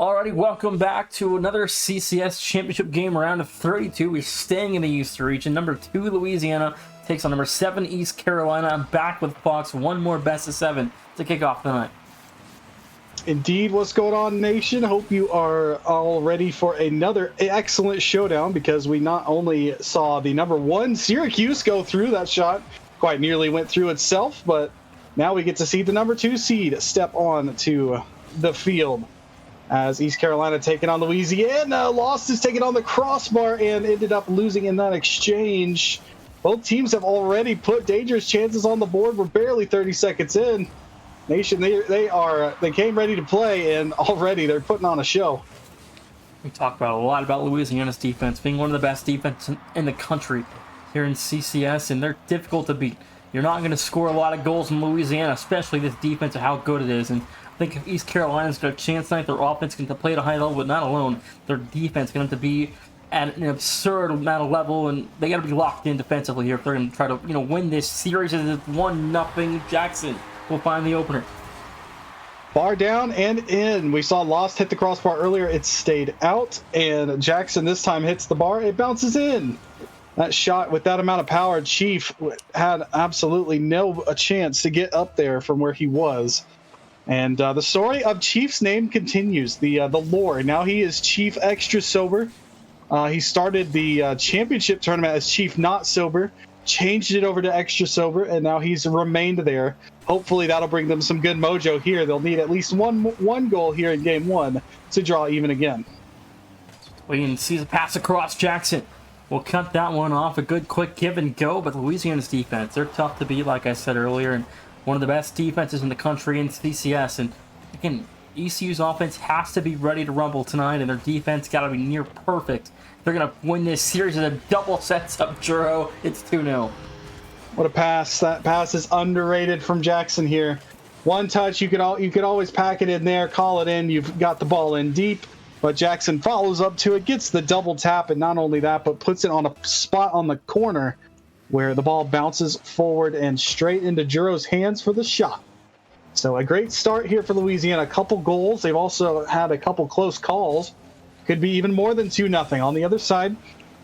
Alrighty, welcome back to another CCS championship game, round of 32. We're staying in the Eastern region. Number 2, Louisiana, takes on number 7, East Carolina. I'm back with Fox. One more best of 7 to kick off the night. Indeed, what's going on, nation? Hope you are all ready for another excellent showdown, because we not only saw the number 1 Syracuse go through that shot, quite nearly went through itself, but now we get to see the number 2 seed step on to the field. As East Carolina taking on Louisiana, Lost is taking on the crossbar and ended up losing in that exchange. Both teams have already put dangerous chances on the board. We're barely 30 seconds in. Nation, they came ready to play, and already they're putting on a show. We talk about a lot about Louisiana's defense being one of the best defenses in the country here in CCS, and they're difficult to beat. You're not going to score a lot of goals in Louisiana, especially this defense and how good it is. And I think if East Carolina's got a chance tonight, their offense can play at a high level, but not alone. Their defense is going to have to be at an absurd amount of level, and they got to be locked in defensively here if they're going to try to, win this series. It's 1-0. Jackson will find the opener. Bar down and in. We saw Lost hit the crossbar earlier. It stayed out, and Jackson this time hits the bar. It bounces in. That shot with that amount of power, Chief had absolutely no chance to get up there from where he was. And the story of Chief's name continues, the lore. Now he is Chief Extra Sober. He started the championship tournament as Chief Not Sober, changed it over to Extra Sober, and now he's remained there. Hopefully that'll bring them some good mojo here. They'll need at least one goal here in game 1 to draw even again. We can see the pass across. Jackson will cut that one off. A good quick give and go, but Louisiana's defense, they're tough to beat, like I said earlier, and one of the best defenses in the country in CCS. And again, ECU's offense has to be ready to rumble tonight, and their defense got to be near perfect. They're going to win this series in a double sets up Juro. It's 2-0. What a pass. That pass is underrated from Jackson here. One touch, you could always pack it in there, call it in. You've got the ball in deep, but Jackson follows up to it, gets the double tap, and not only that, but puts it on a spot on the corner where the ball bounces forward and straight into Juro's hands for the shot. So a great start here for Louisiana. A couple goals. They've also had a couple close calls. Could be even more than 2-0. On the other side,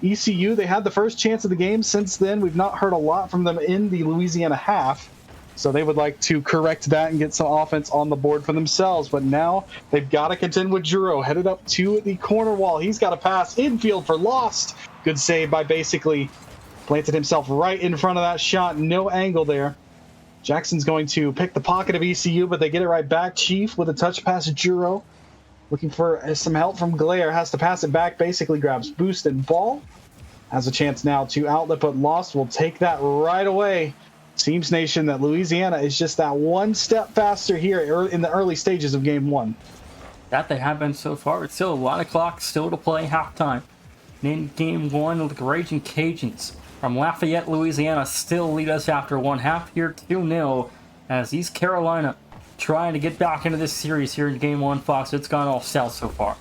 ECU, they had the first chance of the game. Since then, we've not heard a lot from them in the Louisiana half. So they would like to correct that and get some offense on the board for themselves. But now they've got to contend with Juro. Headed up to the corner wall. He's got a pass infield for Lost. Good save by basically planted himself right in front of that shot. No angle there. Jackson's going to pick the pocket of ECU, but they get it right back. Chief with a touch pass to Juro. Looking for some help from Glare. Has to pass it back. Basically grabs boost and ball. Has a chance now to outlet, but Lost will take that right away. Seems, nation, that Louisiana is just that one step faster here in the early stages of game 1. That they have been so far. It's still a lot of clock still to play halftime. In game 1, the Raging Cajuns from Lafayette, Louisiana, still lead us after one half here, 2-0, as East Carolina trying to get back into this series here in game 1, Fox. It's gone all south so far.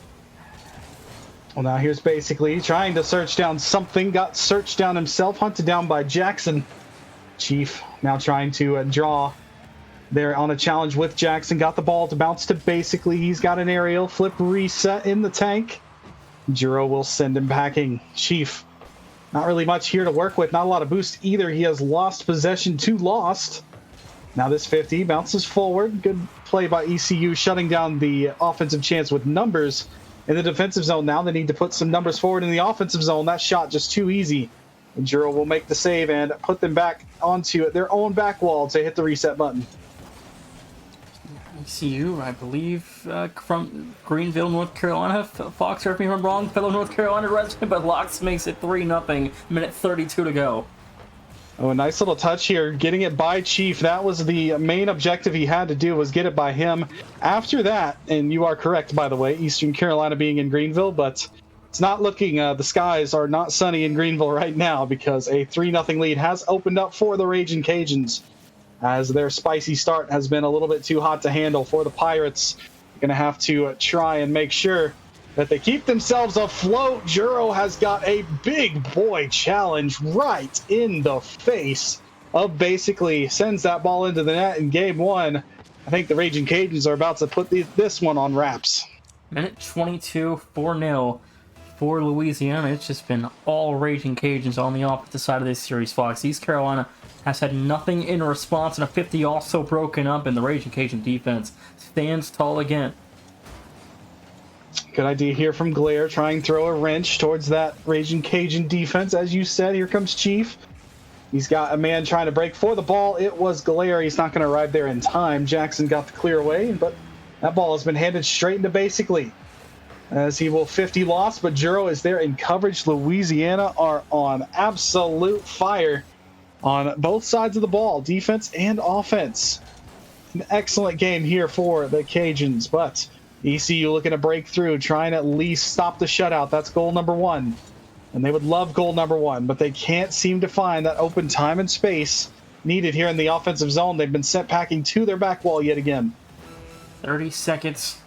Well, now here's basically trying to search down something. Got searched down himself, hunted down by Jackson. Chief now trying to draw there on a challenge with Jackson. Got the ball to bounce to basically. He's got an aerial flip reset in the tank. Juro will send him packing. Chief, not really much here to work with. Not a lot of boost either. He has lost possession to Lost. Now this 50 bounces forward. Good play by ECU, shutting down the offensive chance with numbers in the defensive zone. Now they need to put some numbers forward in the offensive zone. That shot just too easy. And Juro will make the save and put them back onto their own back wall to hit the reset button. ECU, I believe, from Greenville, North Carolina. Fox, correct me if I'm wrong, fellow North Carolina resident, but Locks makes it 3-0, minute 32 to go. Oh, a nice little touch here, getting it by Chief. That was the main objective he had to do, was get it by him. After that, and you are correct, by the way, Eastern Carolina being in Greenville, but it's not looking, the skies are not sunny in Greenville right now, because a 3-0 lead has opened up for the Raging Cajuns, as their spicy start has been a little bit too hot to handle for the Pirates. They're going to have to try and make sure that they keep themselves afloat. Juro has got a big boy challenge right in the face of basically sends that ball into the net in game 1. I think the Raging Cajuns are about to put this one on wraps. Minute 22, 4-0 for Louisiana. It's just been all Raging Cajuns on the opposite side of this series, Fox. East Carolina has had nothing in response, and a 50 also broken up, and the Raging Cajun defense stands tall again. Good idea here from Glare. Try and throw a wrench towards that Raging Cajun defense. As you said, here comes Chief. He's got a man trying to break for the ball. It was Glare. He's not going to arrive there in time. Jackson got the clear away, but that ball has been handed straight into basically. As he will 50 lost, but Juro is there in coverage. Louisiana are on absolute fire on both sides of the ball, defense and offense. An excellent game here for the Cajuns, but ECU looking to break through, trying to at least stop the shutout. That's goal number one. And they would love goal number one, but they can't seem to find that open time and space needed here in the offensive zone. They've been sent packing to their back wall yet again. 30 seconds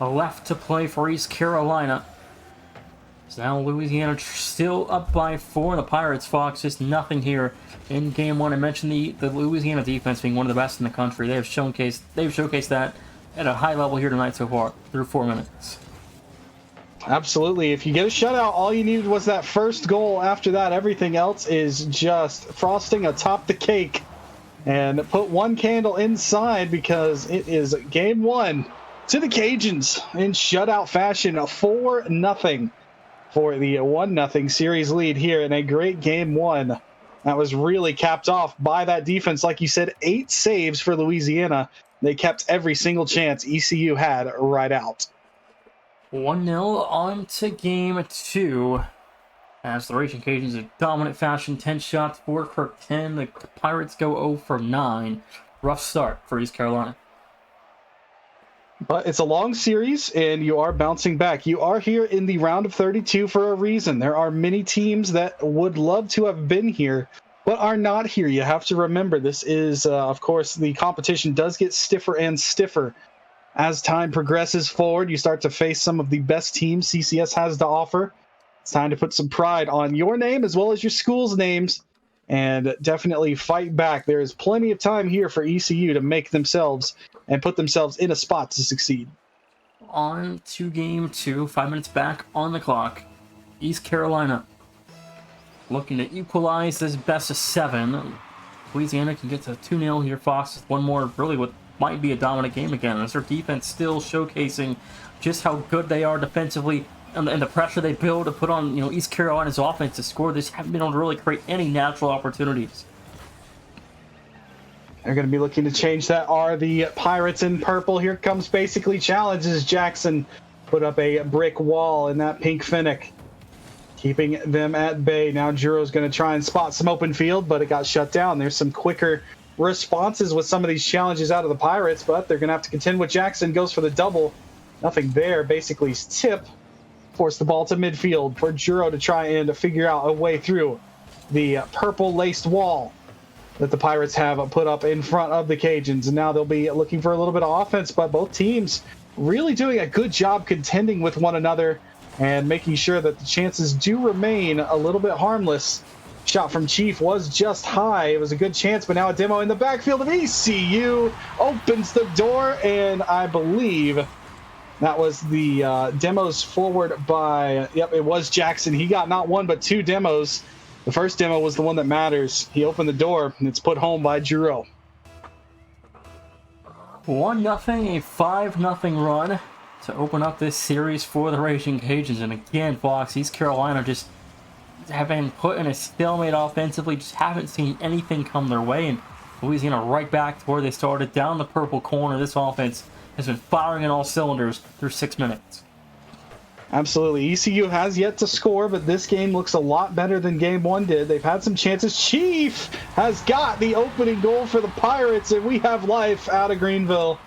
left to play for East Carolina. So now Louisiana still up by 4. The Pirates, Fox, just nothing here in game one. I mentioned the Louisiana defense being one of the best in the country. They've showcased that at a high level here tonight so far through 4 minutes. Absolutely. If you get a shutout, all you needed was that first goal. After that, everything else is just frosting atop the cake. And put one candle inside because it is game one to the Cajuns in shutout fashion. A 4-0 for the 1-0 series lead here in a great game one. That was really capped off by that defense. Like you said, 8 saves for Louisiana. They kept every single chance ECU had right out. 1-0 on to game 2. As the Raging Cajuns in dominant fashion, 10 shots for Kirk 10. The Pirates go 0 for 9. Rough start for East Carolina. But it's a long series, and you are bouncing back. You are here in the round of 32 for a reason. There are many teams that would love to have been here, but are not here. You have to remember, this is, of course, the competition does get stiffer and stiffer. As time progresses forward, you start to face some of the best teams CCS has to offer. It's time to put some pride on your name as well as your school's names and definitely fight back. There is plenty of time here for ECU to make themselves and put themselves in a spot to succeed. On to game 2, 5 minutes back on the clock. East Carolina looking to equalize this best of 7. Louisiana can get to 2-0 here, Fox, with one more, really what might be a dominant game again, as their defense still showcasing just how good they are defensively and the pressure they build to put on East Carolina's offense to score. They just haven't been able to really create any natural opportunities. They're going to be looking to change that. Are the Pirates in purple? Here comes basically challenges. Jackson put up a brick wall in that pink Finnick, keeping them at bay. Now Juro's going to try and spot some open field, but it got shut down. There's some quicker responses with some of these challenges out of the Pirates, but they're going to have to contend with Jackson. Goes for the double. Nothing there. Basically tip. Force the ball to midfield for Juro to try and figure out a way through the purple-laced wall that the Pirates have put up in front of the Cajuns. And now they'll be looking for a little bit of offense, but both teams really doing a good job contending with one another and making sure that the chances do remain a little bit harmless. Shot from Chief was just high. It was a good chance, but now a demo in the backfield of ECU opens the door, and I believe that was the demos forward by, it was Jackson. He got not one, but 2 demos. The first demo was the one that matters. He opened the door, and it's put home by Juro. 1-0, a 5-0 run to open up this series for the Raging Cajuns. And again, Fox, East Carolina just have been put in a stalemate offensively, just haven't seen anything come their way. And Louisiana right back to where they started, down the purple corner. This offense has been firing in all cylinders through 6 minutes. Absolutely. ECU has yet to score, but this game looks a lot better than game 1 did. They've had some chances. Chief has got the opening goal for the Pirates, and we have life out of Greenville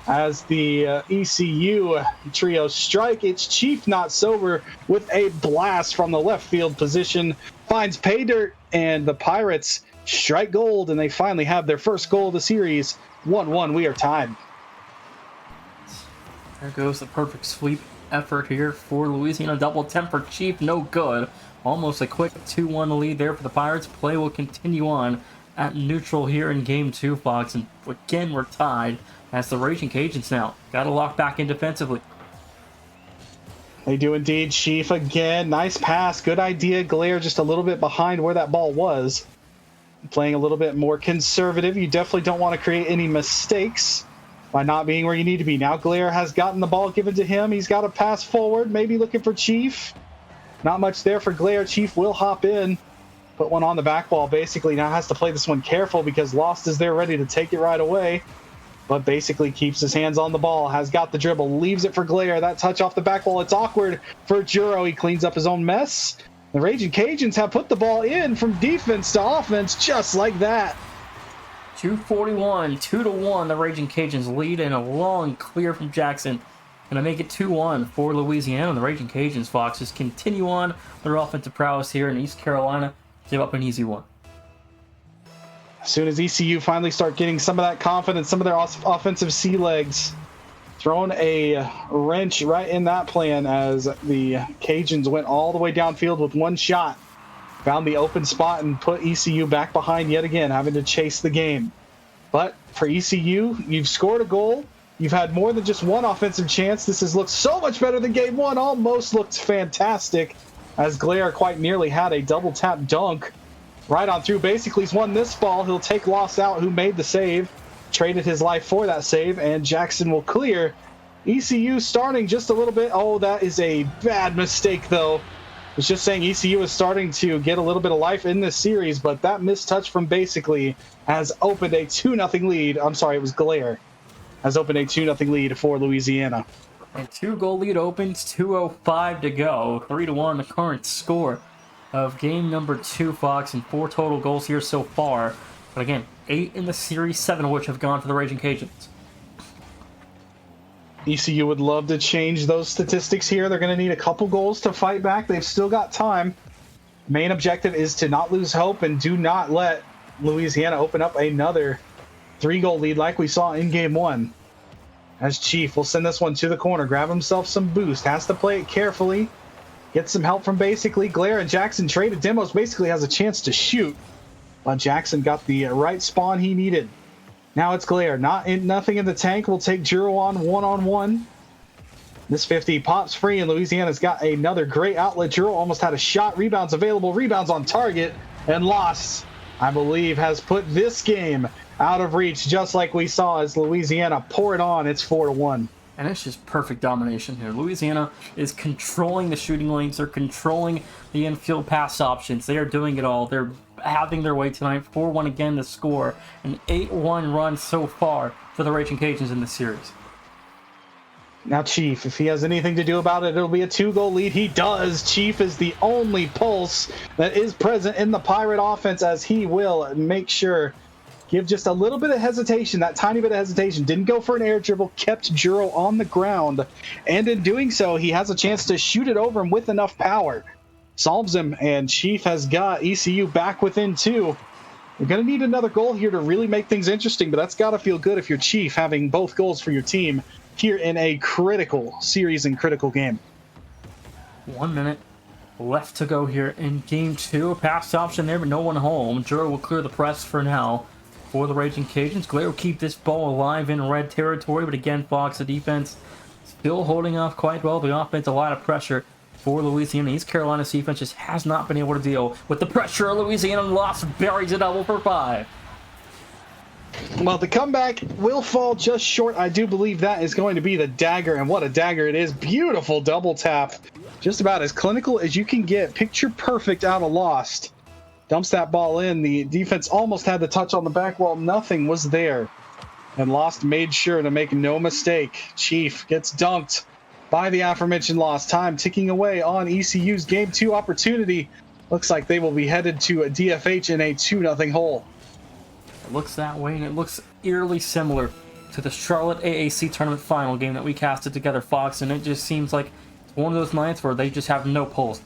as the ECU trio strike. It's Chief not sober with a blast from the left field position. Finds pay dirt, and the Pirates strike gold, and they finally have their first goal of the series. 1-1, we are tied. There goes the perfect sweep effort here for Louisiana. Double attempt for Chief, no good. Almost a quick 2-1 lead there for the Pirates. Play will continue on at neutral here in game 2, Fox. And again, we're tied as the Raging Cajuns now got to lock back in defensively. They do indeed. Chief again. Nice pass. Good idea. Glare just a little bit behind where that ball was. Playing a little bit more conservative. You definitely don't want to create any mistakes by not being where you need to be. Now Glare has gotten the ball given to him. He's got to pass forward. Maybe looking for Chief. Not much there for Glare. Chief will hop in. Put one on the back wall. Basically now has to play this one careful because Lost is there ready to take it right away. But basically keeps his hands on the ball, has got the dribble, leaves it for Glare. That touch off the back wall, it's awkward for Juro. He cleans up his own mess. The Raging Cajuns have put the ball in from defense to offense just like that. 2:41, 2-1. The Raging Cajuns lead in a long clear from Jackson. And to make it 2-1 for Louisiana. The Raging Cajuns, Foxes, continue on their offensive prowess here in East Carolina. Give up an easy one. As soon as ECU finally start getting some of that confidence, some of their offensive sea legs, thrown a wrench right in that plan as the Cajuns went all the way downfield with one shot. Found the open spot and put ECU back behind yet again, having to chase the game. But for ECU, you've scored a goal. You've had more than just one offensive chance. This has looked so much better than game one. Almost looked fantastic as Glare quite nearly had a double tap dunk. Right on through. Basically, he's won this ball. He'll take Lost out, who made the save. Traded his life for that save, and Jackson will clear. ECU starting just a little bit. Oh, that is a bad mistake, though. I was just saying ECU is starting to get a little bit of life in this series, but that missed touch from Basically has opened a 2-0 lead. I'm sorry, it was Glare. Has opened a 2-0 lead for Louisiana. And 2-goal lead opens, 2:05 to go. 3-1 the current score of game number 2, Fox, and 4 total goals here so far. But again, 8 in the series, 7 of which have gone for the Raging Cajuns. ECU would love to change those statistics here. They're going to need a couple goals to fight back. They've still got time. Main objective is to not lose hope and do not let Louisiana open up another 3-goal lead like we saw in game 1. As Chief will send this one to the corner, grab himself some boost, has to play it carefully. Get some help from Basically. Glare and Jackson traded. Demos basically has a chance to shoot, but Jackson got the right spawn he needed. Now it's Glare. Nothing in the tank. Will take Juro on one-on-one. This 50 pops free, and Louisiana's got another great outlet. Juro almost had a shot. Rebounds available. Rebounds on target. And Lost, I believe, has put this game out of reach, just like we saw as Louisiana pour it on. It's 4-1. And it's just perfect domination here. Louisiana is controlling the shooting lanes. They're controlling the infield pass options. They are doing it all. They're having their way tonight. 4-1 again to score. An 8-1 run so far for the Raging Cajuns in this series. Now Chief, if he has anything to do about it, it'll be a 2-goal lead. He does. Chief is the only pulse that is present in the Pirate offense, as he will make sure give just a little bit of hesitation, that tiny bit of hesitation. Didn't go for an air dribble, kept Juro on the ground. And in doing so, he has a chance to shoot it over him with enough power. Solves him, and Chief has got ECU back within 2. You're going to need another goal here to really make things interesting, but that's got to feel good if you're Chief, having both goals for your team here in a critical series and critical game. 1 minute left to go here in game 2. Pass option there, but no one home. Juro will clear the press for now. For the Raging Cajuns, Glare will keep this ball alive in red territory, but again, Fox, the defense still holding off quite well. The offense, a lot of pressure for Louisiana. East Carolina's defense just has not been able to deal with the pressure. Louisiana Lost buries a double for 5. Well, the comeback will fall just short. I do believe that is going to be the dagger, and what a dagger it is. Beautiful double tap. Just about as clinical as you can get. Picture perfect out of Lost. Dumps that ball in. The defense almost had the touch on the back wall. Nothing was there. And Lost made sure to make no mistake. Chief gets dunked by the aforementioned Lost. Time ticking away on ECU's Game 2 opportunity. Looks like they will be headed to a DFH in a 2-0 hole. It looks that way, and it looks eerily similar to the Charlotte AAC tournament final game that we casted together, Fox, and it just seems like it's one of those nights where they just have no pulse.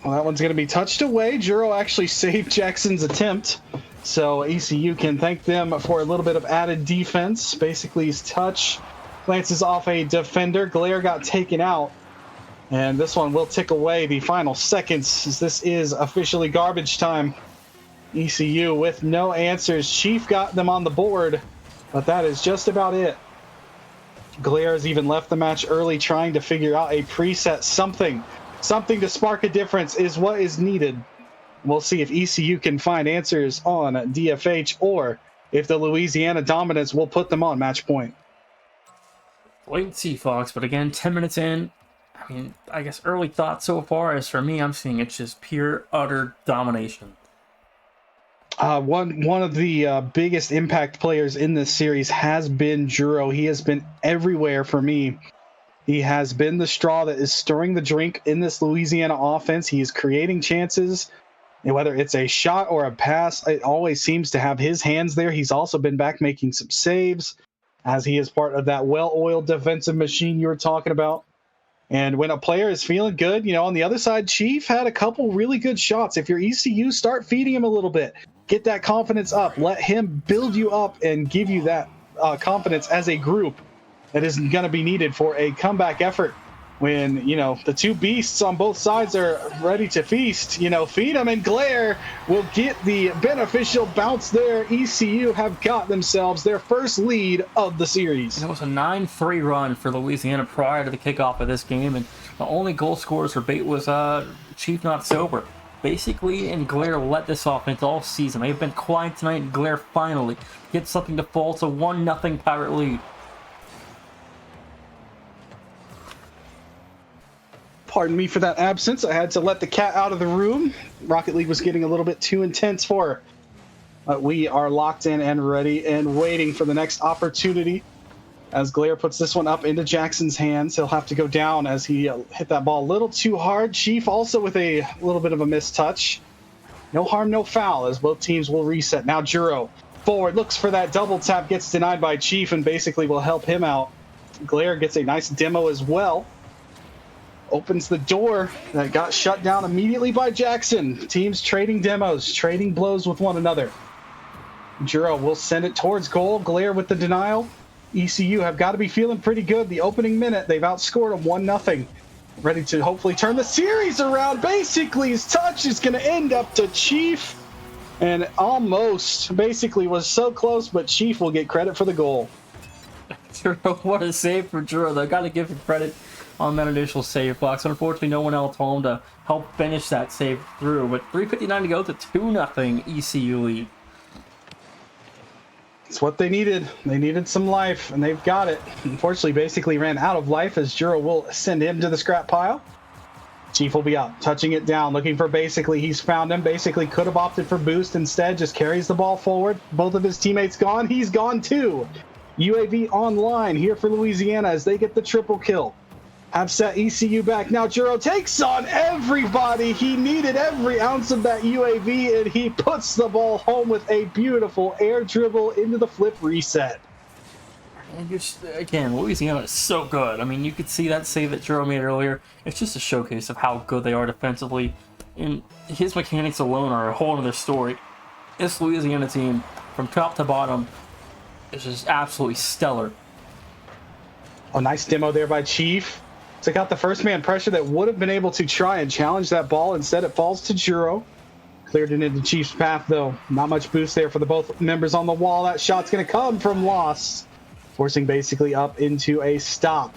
Well, that one's going to be touched away. Juro actually saved Jackson's attempt, so ECU can thank them for a little bit of added defense. Basically, his touch glances off a defender. Glare got taken out, and this one will tick away the final seconds, as this is officially garbage time. ECU with no answers. Chief got them on the board, but that is just about it. Glare has even left the match early, trying to figure out a preset, something to spark a difference is what is needed. We'll see if ECU can find answers on DFH, or if the Louisiana dominance will put them on match point. Wait and see, Fox. But again, 10 minutes in, I mean, I guess early thoughts so far is, for me, I'm seeing it's just pure, utter domination. One of the biggest impact players in this series has been Juro. He has been everywhere for me. He has been the straw that is stirring the drink in this Louisiana offense. He is creating chances, and whether it's a shot or a pass, it always seems to have his hands there. He's also been back making some saves, as he is part of that well-oiled defensive machine you were talking about. And when a player is feeling good, you know, on the other side, Chief had a couple really good shots. If you're ECU, start feeding him a little bit. Get that confidence up. Let him build you up and give you that confidence as a group that is going to be needed for a comeback effort. When, you know, the two beasts on both sides are ready to feast, you know, feed them, and Glare will get the beneficial bounce there. ECU have got themselves their first lead of the series. And it was a 9-3 run for Louisiana prior to the kickoff of this game, and the only goal scorers for Bait was Chief Not Sober. Basically, and Glare led this offense all season. They've been quiet tonight, and Glare finally gets something to fall. It's a 1-0 Pirate lead. Pardon me for that absence. I had to let the cat out of the room. Rocket League was getting a little bit too intense for her. But we are locked in and ready and waiting for the next opportunity. As Glare puts this one up into Jackson's hands, he'll have to go down as he hit that ball a little too hard. Chief also with a little bit of a missed touch. No harm, no foul, as both teams will reset. Now Juro forward, looks for that double tap, gets denied by Chief, and basically will help him out. Glare gets a nice demo as well. Opens the door that got shut down immediately by Jackson. Teams trading demos, trading blows with one another. Juro will send it towards goal. Glare with the denial. ECU have got to be feeling pretty good. The opening minute, they've outscored them 1-0. Ready to hopefully turn the series around. Basically, his touch is going to end up to Chief. And almost, basically was so close, but Chief will get credit for the goal. Juro, what a save for Juro. They've got to give him credit on that initial save box. Unfortunately, no one else home to help finish that save through. But 3:59 to go, the 2-0 ECU lead. It's what they needed. They needed some life, and they've got it. Unfortunately, basically ran out of life, as Juro will send him to the scrap pile. Chief will be up, touching it down, looking for basically. He's found him. Basically could have opted for boost. Instead, just carries the ball forward. Both of his teammates gone. He's gone too. UAV online here for Louisiana as they get the triple kill. Have set ECU back. Now Juro takes on everybody. He needed every ounce of that UAV, and he puts the ball home with a beautiful air dribble into the flip reset. And just, again, Louisiana is so good. I mean, you could see that save that Juro made earlier. It's just a showcase of how good they are defensively. And his mechanics alone are a whole other story. This Louisiana team, from top to bottom, is just absolutely stellar. Oh, nice demo there by Chief. Took out the first man pressure that would have been able to try and challenge that ball. Instead, it falls to Juro. Cleared it into Chief's path, though. Not much boost there for the both members on the wall. That shot's going to come from Loss, forcing basically up into a stop.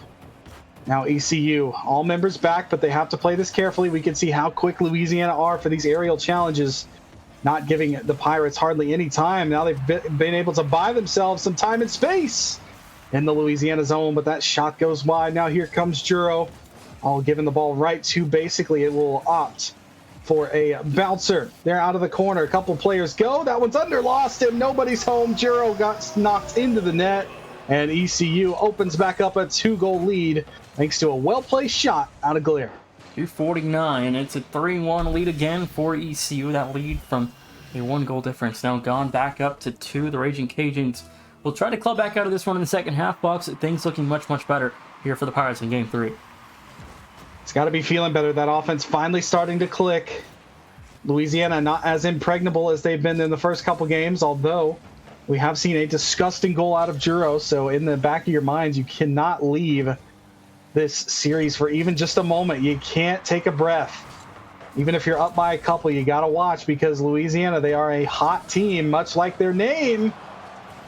Now ECU, all members back, but they have to play this carefully. We can see how quick Louisiana are for these aerial challenges, not giving the Pirates hardly any time. Now they've been able to buy themselves some time and space in the Louisiana zone, but that shot goes wide. Now here comes Juro, all giving the ball right to basically. It will opt for a bouncer. They're out of the corner. A couple players go. That one's under, lost him. Nobody's home. Juro got knocked into the net, and ECU opens back up a 2-goal lead thanks to a well-placed shot out of Glare. 2:49. It's a 3-1 lead again for ECU. That lead from a 1-goal difference now gone back up to 2. The Raging Cajuns will try to claw back out of this one in the second half, box. Things looking much, much better here for the Pirates in Game 3. It's got to be feeling better. That offense finally starting to click. Louisiana not as impregnable as they've been in the first couple games, although we have seen a disgusting goal out of Juro. So in the back of your minds, you cannot leave this series for even just a moment. You can't take a breath. Even if you're up by a couple, you got to watch, because Louisiana, they are a hot team, much like their name.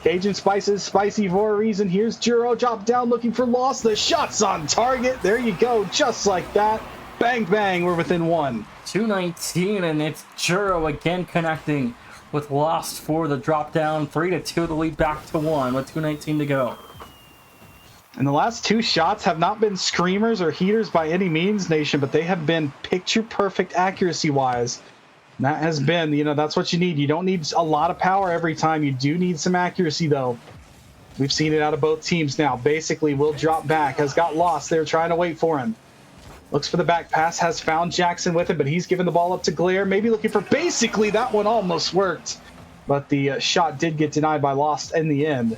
Cajun spices spicy for a reason. Here's Juro, drop down looking for loss. The shot's on target. There you go, just like that. Bang, bang, we're within one. 219, and it's Juro again connecting with Lost for the drop down. 3-2, the lead back to 1 with 219 to go. And the last two shots have not been screamers or heaters by any means, Nation, but they have been picture perfect accuracy-wise. And that has been, that's what you need. You don't need a lot of power every time. You do need some accuracy, though. We've seen it out of both teams now. Basically, will drop back, has got lost. They're trying to wait for him. Looks for the back pass, has found Jackson with it, but he's given the ball up to Glare. Maybe looking for basically, that one almost worked. But the shot did get denied by Lost in the end.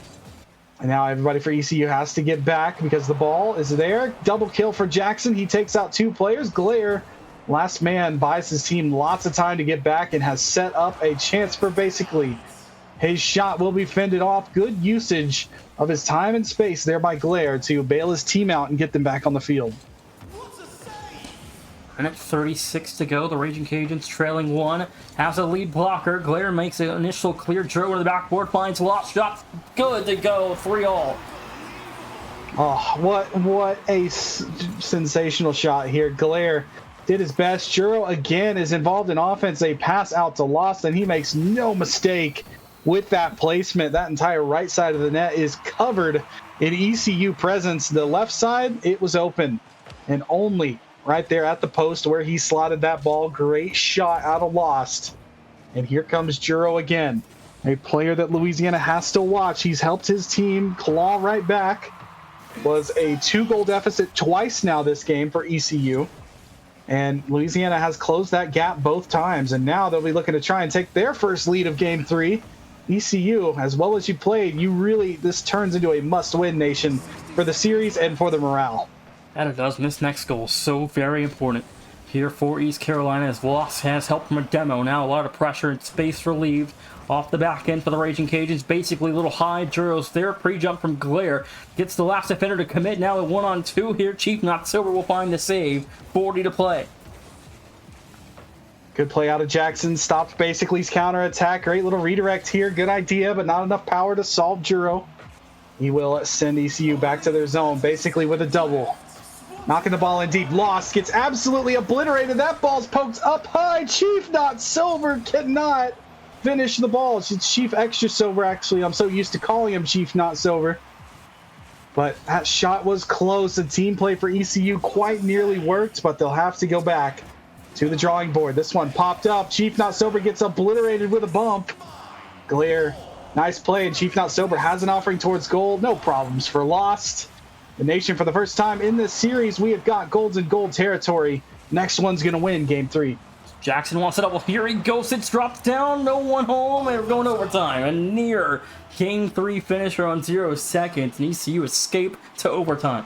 And now everybody for ECU has to get back because the ball is there. Double kill for Jackson. He takes out two players. Glare, last man, buys his team lots of time to get back and has set up a chance for basically his shot will be fended off. Good usage of his time and space there by Glare to bail his team out and get them back on the field. Minute 36 to go. The Raging Cajuns trailing 1. Has a lead blocker. Glare makes an initial clear. Juro to the backboard. Finds Lost. Shot good to go. 3-all. Oh, what a sensational shot here. Glare did his best. Juro again is involved in offense. A pass out to Lost, and he makes no mistake with that placement. That entire right side of the net is covered in ECU presence. The left side, it was open. And only right there at the post where he slotted that ball. Great shot out of Lost. And here comes Juro again. A player that Louisiana has to watch. He's helped his team claw right back. Was a 2-goal deficit twice now this game for ECU. And Louisiana has closed that gap both times. And now they'll be looking to try and take their first lead of Game 3. ECU, as well as you played, this turns into a must-win, Nation, for the series and for the morale. And it does. And this next goal is so very important here for East Carolina, as Lost has help from a demo. Now a lot of pressure and space relieved off the back end for the Raging Cajuns. Basically a little high. Juro's there. Pre-jump from Glare. Gets the last defender to commit. Now a 1-on-2 here. Chief Not Silver will find the save. 40 to play. Good play out of Jackson. Stopped basically's counterattack. Great little redirect here. Good idea, but not enough power to solve Juro. He will send ECU back to their zone, basically with a double. Knocking the ball in deep. Lost gets absolutely obliterated. That ball's poked up high. Chief Not Silver cannot finish the ball. It's Chief Extra Silver, actually. I'm so used to calling him Chief Not Silver. But that shot was close. The team play for ECU quite nearly worked, but they'll have to go back to the drawing board. This one popped up. Chief Not Silver gets obliterated with a bump. Glare, nice play, and Chief Not Silver has an offering towards goal. No problems for Lost. The Nation, for the first time in this series, we have got golds in gold territory. Next one's going to win Game 3. Jackson wants it up. Well, here he goes. It's dropped down. No one home. And we're going overtime. A near Game 3 finisher on 0 seconds. And ECU escape to overtime.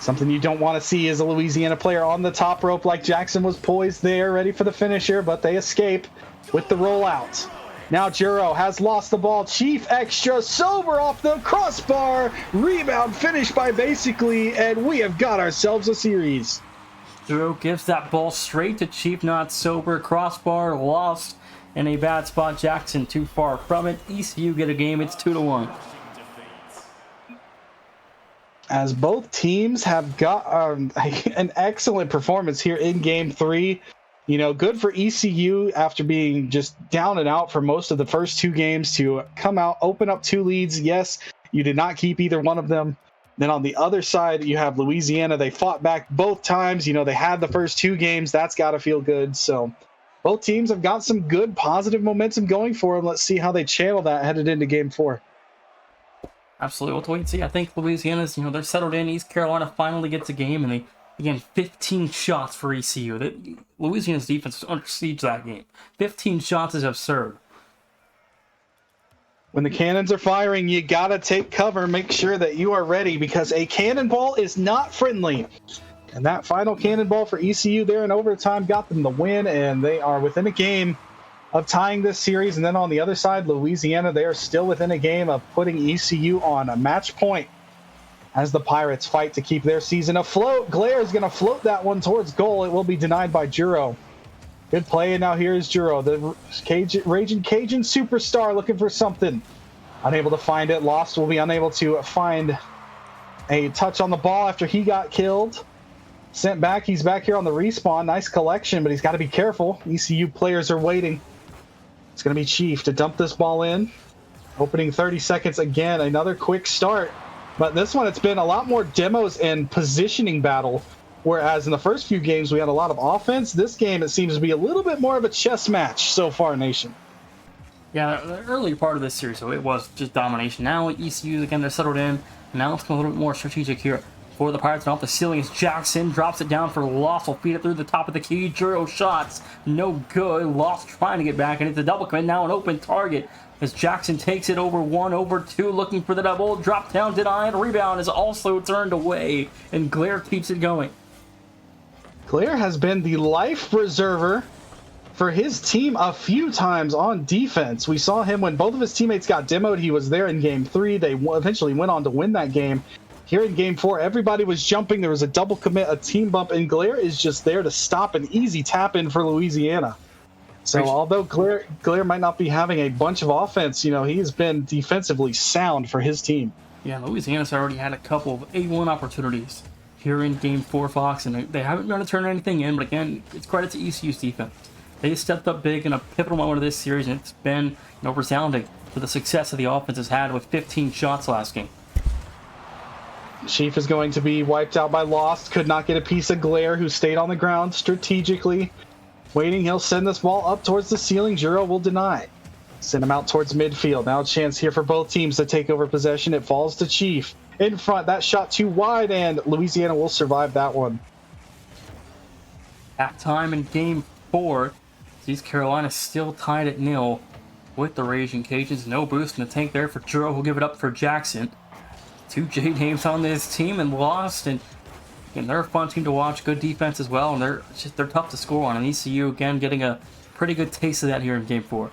Something you don't want to see is a Louisiana player on the top rope like Jackson was poised there, ready for the finisher, but they escape with the rollout. Now Juro has lost the ball. Chief Extra Silver off the crossbar. Rebound finished by basically, and we have got ourselves a series. Juro gives that ball straight to Chief Not Sober. Crossbar Lost in a bad spot. Jackson too far from it. ECU get a game. It's 2-1. As both teams have got an excellent performance here in Game 3. Good for ECU after being just down and out for most of the first two games to come out, open up 2 leads. Yes, you did not keep either one of them. Then on the other side, you have Louisiana. They fought back both times. They had the first 2 games. That's got to feel good. So both teams have got some good positive momentum going for them. Let's see how they channel that headed into Game 4. Absolutely. We'll wait and see. I think Louisiana's, they're settled in. East Carolina finally gets a game, and they, again, 15 shots for ECU. Louisiana's defense was under siege that game. 15 shots is absurd. When the cannons are firing, you got to take cover. Make sure that you are ready because a cannonball is not friendly. And that final cannonball for ECU there in overtime got them the win, and they are within a game of tying this series. And then on the other side, Louisiana, they are still within a game of putting ECU on a match point as the Pirates fight to keep their season afloat. Glare is going to float that one towards goal. It will be denied by Juro. Good play, and now here's Juro, the Raging Cajun superstar, looking for something. Unable to find it. Lost will be unable to find a touch on the ball after he got killed. Sent back. He's back here on the respawn. Nice collection, but he's got to be careful. ECU players are waiting. It's going to be Chief to dump this ball in. Opening 30 seconds again. Another quick start. But this one, it's been a lot more demos and positioning battle. Whereas in the first few games, we had a lot of offense. This game, it seems to be a little bit more of a chess match so far, Nation. Yeah, the earlier part of this series, so it was just domination. Now ECU, again, they're settled in. Now it's a little bit more strategic here for the Pirates. And off the ceiling is Jackson. Drops it down for Lost. Will feed it through the top of the key. Juro shots. No good. Lost trying to get back. And it's a double commit. Now an open target as Jackson takes it over 1, over 2. Looking for the double. Drop down, denied. Rebound is also turned away. And Glare keeps it going. Glare has been the life preserver for his team a few times on defense. We saw him when both of his teammates got demoed. He was there in game 3. They eventually went on to win that game. Here in game 4, everybody was jumping. There was a double commit, a team bump, and Glare is just there to stop an easy tap in for Louisiana. So although Glare might not be having a bunch of offense, you know, he's been defensively sound for his team. Yeah, Louisiana's already had a couple of A1 opportunities here in game 4, Fox, and they haven't been able to turn anything in. But again, it's credit to ECU's defense. They stepped up big in a pivotal moment of this series, and it's been, resounding for the success that the offense has had with 15 shots last game. Chief is going to be wiped out by Lost. Could not get a piece of Glare, who stayed on the ground strategically. Waiting, he'll send this ball up towards the ceiling. Juro will deny. Send him out towards midfield. Now a chance here for both teams to take over possession. It falls to Chief. In front, that shot too wide, and Louisiana will survive that one. Half time in game 4. East Carolina still tied at 0 with the Raging Cajuns. No boost in the tank there for Juro, who'll give it up for Jackson. 2 J names on this team and Lost, and they're a fun team to watch. Good defense as well, and they're tough to score on. And ECU again getting a pretty good taste of that here in game 4.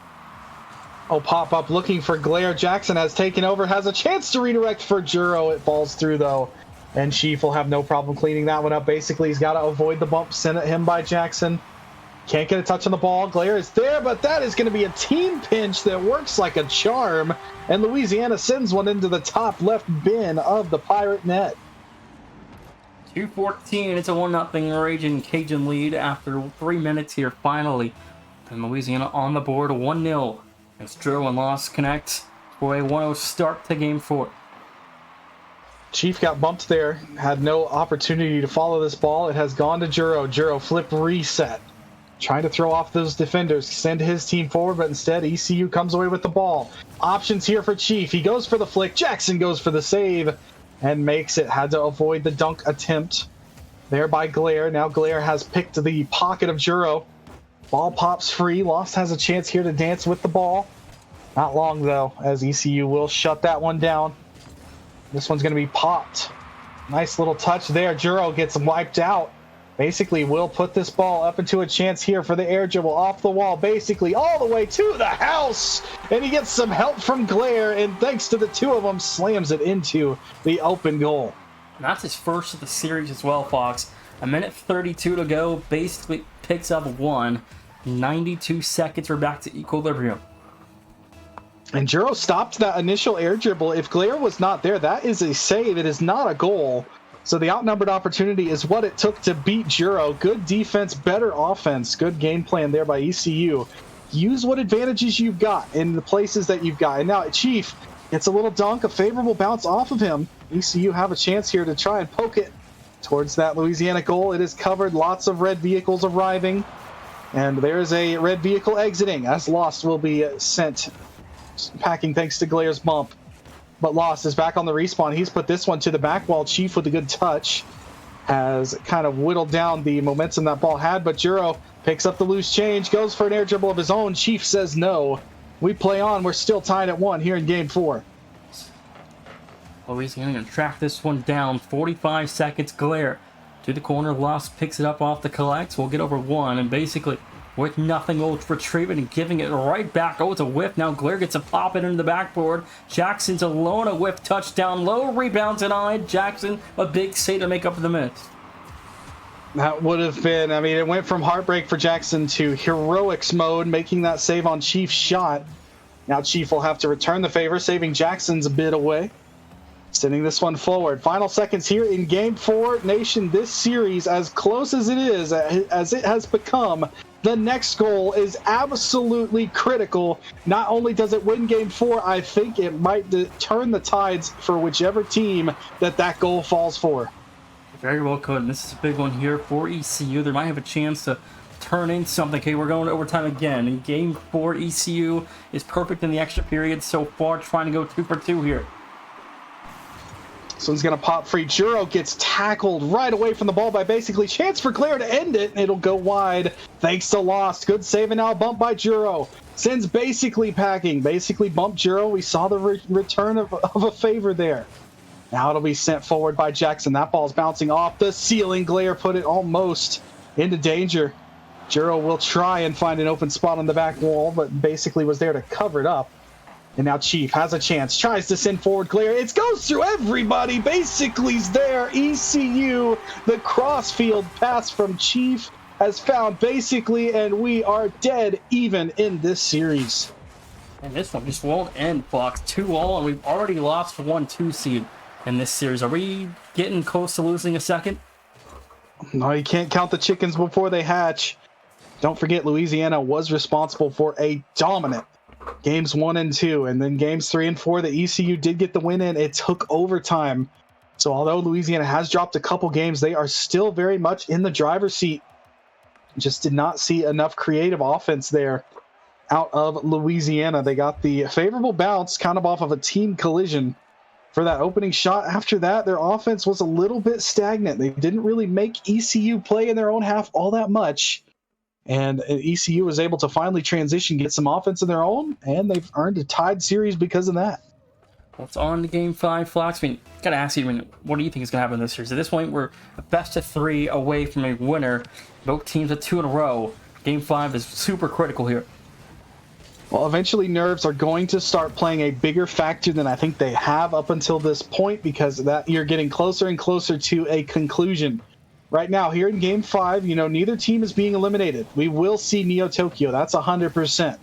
Oh, pop up looking for Glare. Jackson has taken over, has a chance to redirect for Juro. It falls through though, and Chief will have no problem cleaning that one up. Basically, he's got to avoid the bump sent at him by Jackson. Can't get a touch on the ball. Glare is there, but that is going to be a team pinch that works like a charm. And Louisiana sends one into the top left bin of the Pirate net. 2:14. It's a 1-0 Raging Cajun lead after 3 minutes here finally. And Louisiana on the board 1-0 as Juro and Lost connect for a 1-0 start to game 4. Chief got bumped there. Had no opportunity to follow this ball. It has gone to Juro. Juro flip reset. Trying to throw off those defenders, send his team forward, but instead ECU comes away with the ball. Options here for Chief. He goes for the flick. Jackson goes for the save and makes it. Had to avoid the dunk attempt there by Glare. Now Glare has picked the pocket of Juro. Ball pops free. Lost has a chance here to dance with the ball. Not long, though, as ECU will shut that one down. This one's going to be popped. Nice little touch there. Juro gets wiped out. Basically, will put this ball up into a chance here for the air dribble off the wall, basically all the way to the house. And he gets some help from Glare, and thanks to the two of them, slams it into the open goal. And that's his first of the series as well, Fox. 1:32 to go, basically picks up 1. 92 seconds, we're back to equilibrium. And Juro stopped that initial air dribble. If Glare was not there, that is a save. It is not a goal. So the outnumbered opportunity is what it took to beat Juro. Good defense, better offense. Good game plan there by ECU. Use what advantages you've got in the places that you've got. And now Chief gets a little dunk, a favorable bounce off of him. ECU have a chance here to try and poke it towards that Louisiana goal. It is covered. Lots of red vehicles arriving. And there's a red vehicle exiting as Lost will be sent packing thanks to Glare's bump. But Lost is back on the respawn. He's put this one to the back wall. Chief with a good touch has kind of whittled down the momentum that ball had. But Juro picks up the loose change, goes for an air dribble of his own. Chief says no. We play on. We're still tied at 1 here in game 4. Louisiana going to track this one down. 45 seconds. Glare to the corner. Lost picks it up off the collects. We'll get over 1. And basically, with nothing, will retrieve it and giving it right back. Oh, it's a whiff. Now Glare gets to pop it into the backboard. Jackson's alone. A whiff touchdown. Low rebound denied. Jackson, a big save to make up for the miss. That would have been, I mean, it went from heartbreak for Jackson to heroics mode, making that save on Chief's shot. Now Chief will have to return the favor, saving Jackson's a bit away. Sending this one forward. Final seconds here in Game 4. Nation, this series, as close as it is, as it has become, the next goal is absolutely critical. Not only does it win Game 4, I think it might turn the tides for whichever team that goal falls for. Very well could. And this is a big one here for ECU. They might have a chance to turn in something. Okay, we're going to overtime again. In Game 4, ECU is perfect in the extra period so far, trying to go 2 for 2 here. This one's going to pop free. Juro gets tackled right away from the ball by basically chance for Claire to end it. It'll go wide thanks to Lost. Good save and now a bump by Juro. Sends basically packing. Basically bumped Juro. We saw the return of a favor there. Now it'll be sent forward by Jackson. That ball's bouncing off the ceiling. Glare put it almost into danger. Juro will try and find an open spot on the back wall, but basically was there to cover it up. And now Chief has a chance, tries to send forward Glare. It goes through everybody, basically's there. ECU, the crossfield pass from Chief has found basically, and we are dead even in this series. And this one just won't end, Fox. 2-2, and we've already lost 1-2 seed in this series. Are we getting close to losing a second? No, you can't count the chickens before they hatch. Don't forget, Louisiana was responsible for a dominant Games 1 and 2, and then Games 3 and 4, the ECU did get the win in. It took overtime. So although Louisiana has dropped a couple games, they are still very much in the driver's seat. Just did not see enough creative offense there out of Louisiana. They got the favorable bounce kind of off of a team collision for that opening shot. After that, their offense was a little bit stagnant. They didn't really make ECU play in their own half all that much. And ECU was able to finally transition, get some offense of their own, and they've earned a tied series because of that. Well, it's on to Game 5, Fox. I mean, gotta ask you, what do you think is gonna happen in this series? At this point, we're a best of 3 away from a winner. Both teams at 2 in a row. Game 5 is super critical here. Well, eventually nerves are going to start playing a bigger factor than I think they have up until this point, because that you're getting closer and closer to a conclusion. Right now, here in Game 5, neither team is being eliminated. We will see Neo Tokyo. That's 100%.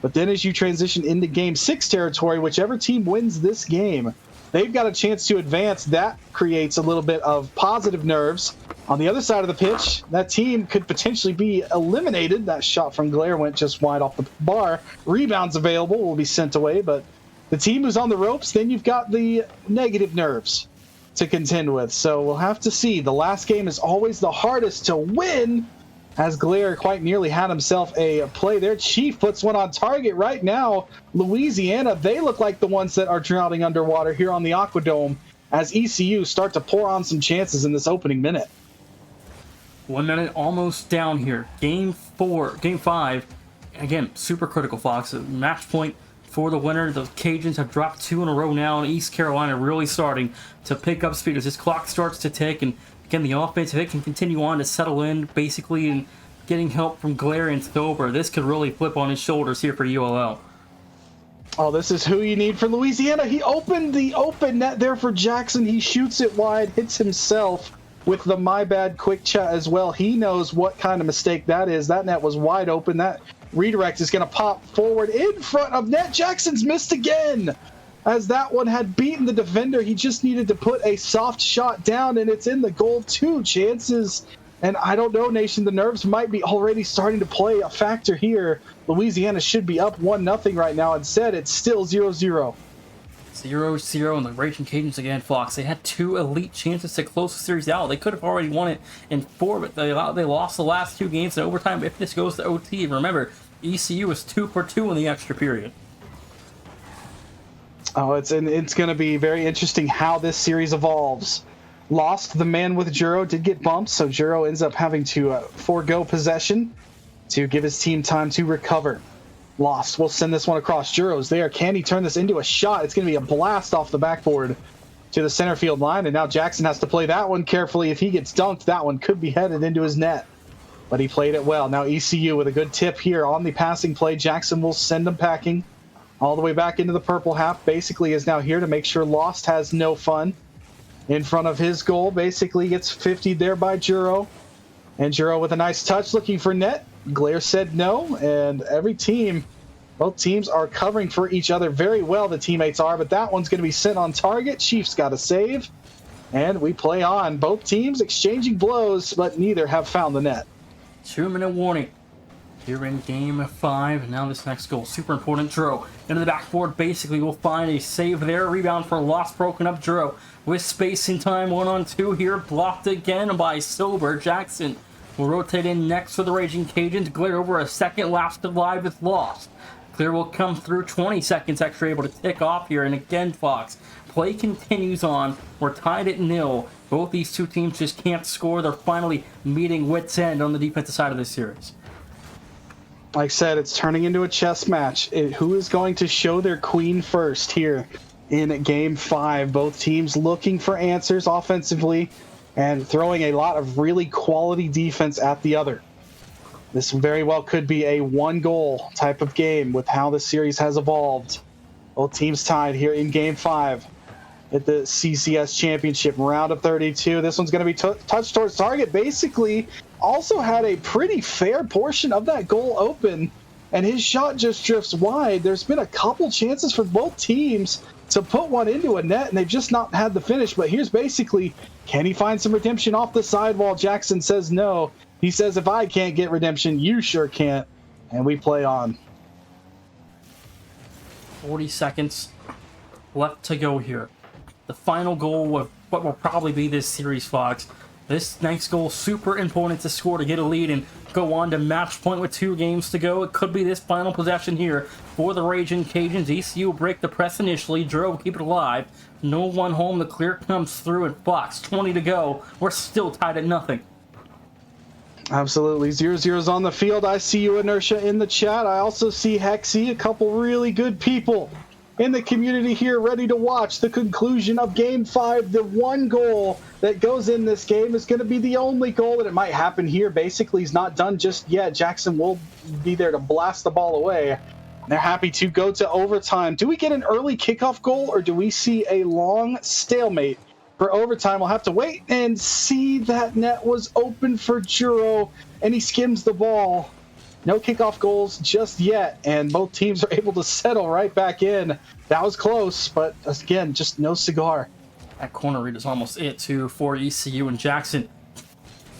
But then as you transition into Game 6 territory, whichever team wins this game, they've got a chance to advance. That creates a little bit of positive nerves. On the other side of the pitch, that team could potentially be eliminated. That shot from Glare went just wide off the bar. Rebounds available will be sent away, but the team who's on the ropes, then you've got the negative nerves to contend with. So we'll have to see. The last game is always the hardest to win, as Glare quite nearly had himself a play there. Chief puts one on target right now. Louisiana, they look like the ones that are drowning underwater here on the Aquadome as ECU start to pour on some chances in this opening minute. 1 minute almost down here. Game 5, again, super critical, Fox. Match point for the winner. The Cajuns have dropped 2 in a row now, and East Carolina really starting to pick up speed as this clock starts to tick. And again, the offense, if it can continue on to settle in, basically, and getting help from Glare and Stober, this could really flip on his shoulders here for ULL. Oh, this is who you need for Louisiana. He opened the open net there for Jackson. He shoots it wide, hits himself with the my bad quick chat as well. He knows what kind of mistake that is. That net was wide open. That redirect is going to pop forward in front of net. Jackson's missed again, as that one had beaten the defender. He just needed to put a soft shot down, and it's in the goal. 2 chances, and I don't know, Nation, the nerves might be already starting to play a factor here. Louisiana should be up 1-0 right now. Instead, it's still 0-0. 0-0, and the Raging Cajuns again, Fox. They had 2 elite chances to close the series out. They could have already won it in 4, but they lost the last 2 games in overtime. If this goes to OT, remember, ECU is 2 for 2 in the extra period. Oh, it's going to be very interesting how this series evolves. Lost, the man with Juro, did get bumped, so Juro ends up having to forego possession to give his team time to recover. Lost will send this one across. Juro's there. Can he turn this into a shot? It's going to be a blast off the backboard to the center field line, and now Jackson has to play that one carefully. If he gets dunked, that one could be headed into his net. But he played it well. Now ECU with a good tip here on the passing play. Jackson will send them packing all the way back into the purple half. Basically is now here to make sure Lost has no fun in front of his goal. Basically gets 50'd there by Juro. And Juro with a nice touch looking for net. Glare said no, and every team Both teams are covering for each other very well, the teammates are, but that one's going to be sent on target. Chiefs got a save, and we play on. Both teams exchanging blows, but neither have found the net. 2-minute warning here in game 5. Now this next goal, super important. Dro into the backboard. Basically, we'll find a save there. Rebound for lost, broken up. Dro with space and time. 1-on-2 here. Blocked again by Sober. Jackson will rotate in next for the Raging Cajuns. Glare over a second. Last alive with lost. Clear will come through. 20 seconds extra able to tick off here. And again, Fox. Play continues on. We're tied at 0. Both these two teams just can't score. They're finally meeting wits' end on the defensive side of this series. Like I said, it's turning into a chess match. Who is going to show their queen first here in game 5? Both teams looking for answers offensively and throwing a lot of really quality defense at the other. This very well could be a 1-goal type of game with how the series has evolved. Both teams tied here in game 5 at the CCS Championship round of 32. This one's going to be touched towards target. Basically, also had a pretty fair portion of that goal open, and his shot just drifts wide. There's been a couple chances for both teams to put one into a net, and they've just not had the finish. But here's basically, can he find some redemption off the sidewall? Jackson says no. He says, if I can't get redemption, you sure can't. And we play on. 40 seconds left to go here. The final goal of what will probably be this series, Fox. This next goal, super important to score to get a lead and go on to match point with 2 games to go. It could be this final possession here for the Raging Cajuns. ECU will break the press initially. Dro will keep it alive. No one home. The clear comes through, and Fox, 20 to go. We're still tied at 0. Absolutely. 0-0's on the field. I see you, Inertia, in the chat. I also see Hexy, a couple really good people in the community here ready to watch the conclusion of game 5. The 1 goal that goes in this game is going to be the only goal, and it might happen here. Basically, he's not done just yet. Jackson will be there to blast the ball away. They're happy to go to overtime. Do we get an early kickoff goal, or do we see a long stalemate for overtime? We'll have to wait and see. That net was open for Juro, and he skims the ball. No kickoff goals just yet, and both teams are able to settle right back in. That was close, but again, just no cigar. That corner read is almost it, too, for ECU and Jackson.